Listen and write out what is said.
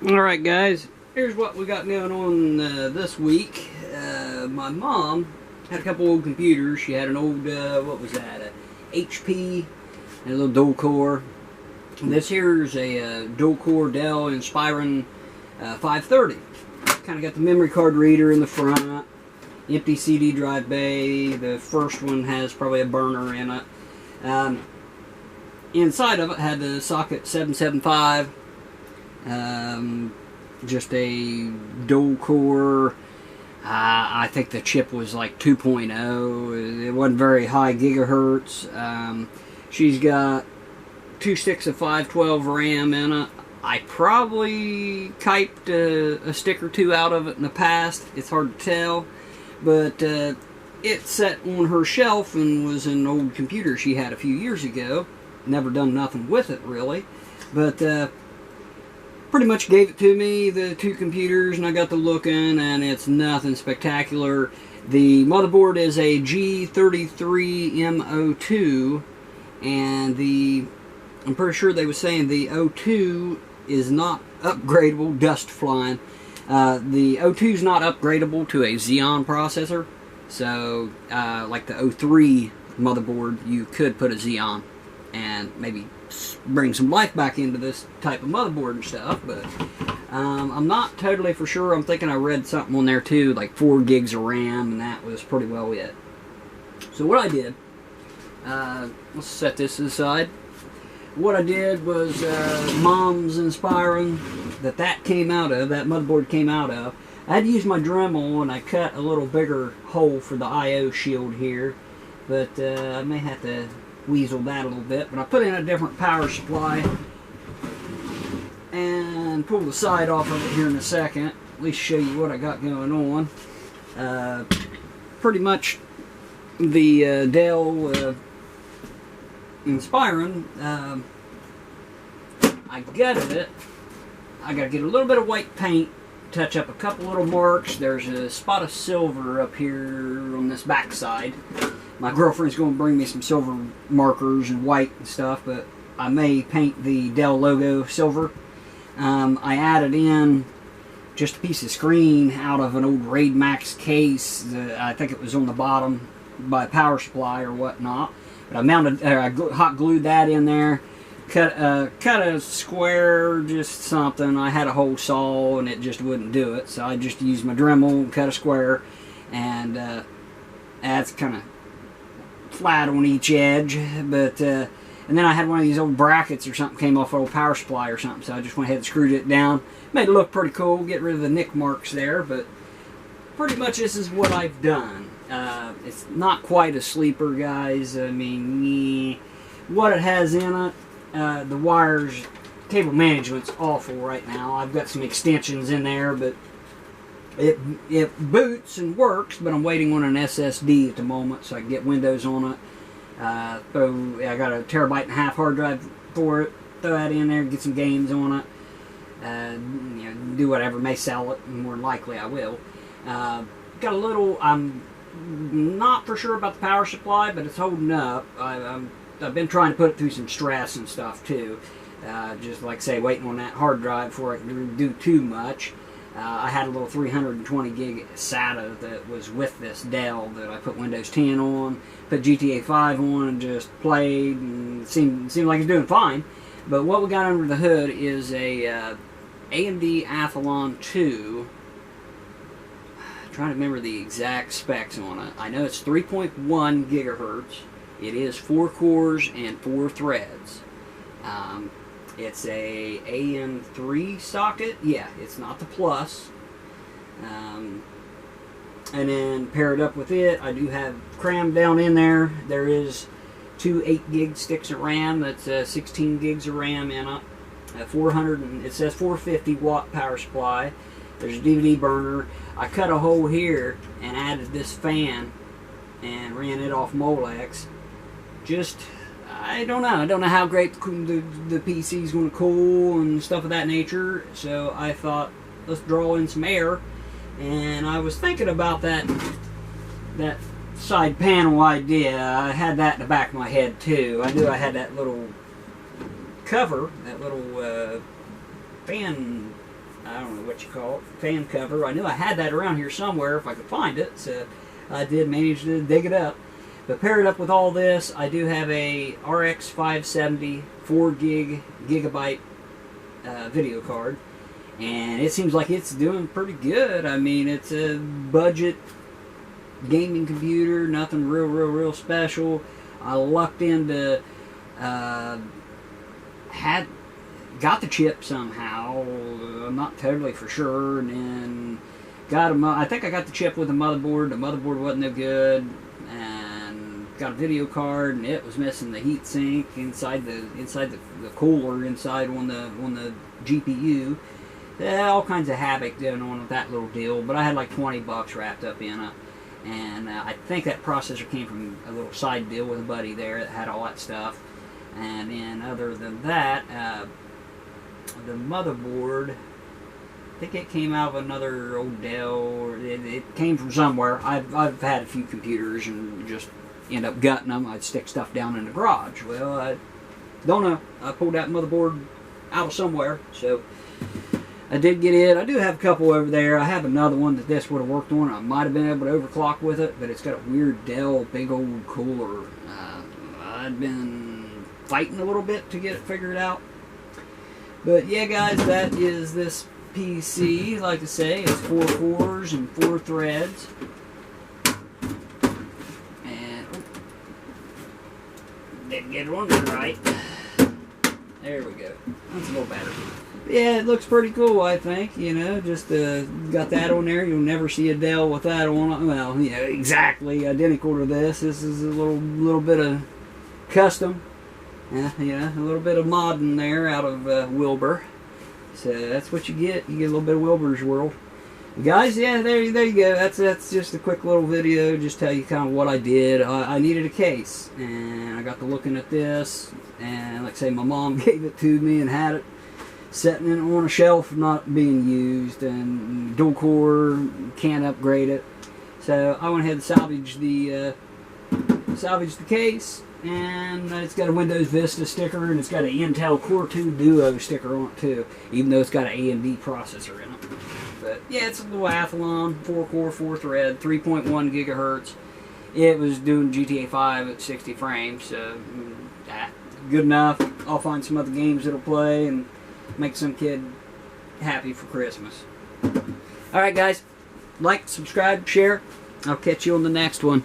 Alright guys, here's what we got going on this week. My mom had a couple old computers. She had an old, what was that, a HP, and a little dual core. This here's a dual core Dell Inspiron 530. Kind of got the memory card reader in the front, empty CD drive bay. The first one has probably a burner in it. Inside of it had the socket 775. Just a dual core. I think the chip was like 2.0. It wasn't very high gigahertz. She's got 2 sticks of 512 RAM in it. I probably kiped a stick or two out of it in the past. It's hard to tell, but it sat on her shelf and was an old computer she had a few years ago. Never done nothing with it really, but pretty much gave it to me, the two computers, and I got to looking, and it's nothing spectacular. The motherboard is a G33M02, and I'm pretty sure they were saying the O2 is not upgradable, dust flying. The O2 is not upgradable to a Xeon processor, so like the O3 motherboard, you could put a Xeon and maybe bring some life back into this type of motherboard and stuff, but I'm not totally for sure. I'm thinking I read something on there too, like 4 gigs of RAM, and that was pretty well it. So what I did, let's set this aside. What I did was Mom's inspiron that came out of, that motherboard came out of. I had to use my Dremel, and I cut a little bigger hole for the I/O shield here, but I may have to weasel that a little bit. But I put in a different power supply and pull the side off of it here in a second. At least show you what I got going on. Pretty much the Dell Inspiron, I gutted it. I got to get a little bit of white paint, touch up a couple little marks. There's a spot of silver up here on this back side. My girlfriend's going to bring me some silver markers and white and stuff, but I may paint the Dell logo silver. I added in just a piece of screen out of an old Raid Max case. I think it was on the bottom by power supply or whatnot. But I hot glued that in there. Cut a square, just something. I had a hole saw and it just wouldn't do it, so I just used my Dremel and cut a square, and that's kind of flat on each edge. But and then I had one of these old brackets or something came off an old power supply or something, so I just went ahead and screwed it down. Made it look pretty cool, get rid of the nick marks there, but pretty much this is what I've done. It's not quite a sleeper, guys. I mean, what it has in it, the wires, cable management's awful right now. I've got some extensions in there, but it boots and works, but I'm waiting on an SSD at the moment so I can get Windows on it. So I got a 1.5 TB hard drive for it. Throw that in there, get some games on it. You know, do whatever, may sell it, more than likely I will. Got a little, I'm not for sure about the power supply, but it's holding up. I've been trying to put it through some stress and stuff too. Just like I say, waiting on that hard drive before I can do too much. I had a little 320 gig SATA that was with this Dell that I put Windows 10 on, put GTA 5 on, and just played, and seemed like it's doing fine. But what we got under the hood is a AMD Athlon 2. Trying to remember the exact specs on it. I know it's 3.1 gigahertz. It is 4 cores and 4 threads. It's a AM3 socket. Yeah, it's not the Plus. And then paired up with it, I do have crammed down in there. There is 2 8 gig sticks of RAM. That's 16 gigs of RAM in it. It says 450 watt power supply. There's a DVD burner. I cut a hole here and added this fan and ran it off Molex. Just, I don't know how great the PC is going to cool and stuff of that nature. So I thought, let's draw in some air. And I was thinking about that side panel idea. I had that in the back of my head too. I knew I had that little cover, that little fan I don't know what you call it, fan cover. I knew I had that around here somewhere if I could find it, so I did manage to dig it up. But paired up with all this, I do have a RX 570 4 gigabyte video card, and it seems like it's doing pretty good. I mean, it's a budget gaming computer, nothing real special. I lucked into got the chip somehow. I'm not totally for sure, and then I think I got the chip with the motherboard. The motherboard wasn't no good, and got a video card, and it was missing the heat sink inside the cooler inside on the GPU. All kinds of havoc going on with that little deal, but I had like 20 bucks wrapped up in it. And I think that processor came from a little side deal with a buddy there that had all that stuff. And then other than that, the motherboard, I think it came out of another old Dell, or it came from somewhere. I've had a few computers and just end up gutting them. I'd stick stuff down in the garage. Well, I don't know. I pulled that motherboard out of somewhere, so I did get it. I do have a couple over there. I have another one that this would have worked on. I might have been able to overclock with it, but it's got a weird Dell big old cooler. I'd been fighting a little bit to get it figured out. But yeah, guys, that is this PC. Like I say, it's 4 cores and 4 threads. And didn't get it on there right. There we go. That's a little better. Yeah, it looks pretty cool, I think. You know, just got that on there. You'll never see a Dell with that on it. Well, you know, exactly identical to this. This is a little bit of custom. Yeah, a little bit of modding there out of Wilbur. So that's what you get. You get a little bit of Wilbur's world. Guys, yeah, there you go. That's just a quick little video. Just tell you kind of what I did. I needed a case, and I got to looking at this, and like I say, my mom gave it to me and had it sitting on a shelf, not being used, and dual core, can't upgrade it. So I went ahead and salvaged the case, and it's got a Windows Vista sticker, and it's got an Intel Core 2 Duo sticker on it too, even though it's got an AMD processor in it. But yeah, it's a little Athlon, 4 core, 4 thread, 3.1 gigahertz. It was doing GTA 5 at 60 frames, so good enough. I'll find some other games that'll play and make some kid happy for Christmas. Alright guys, like, subscribe, share. I'll catch you on the next one.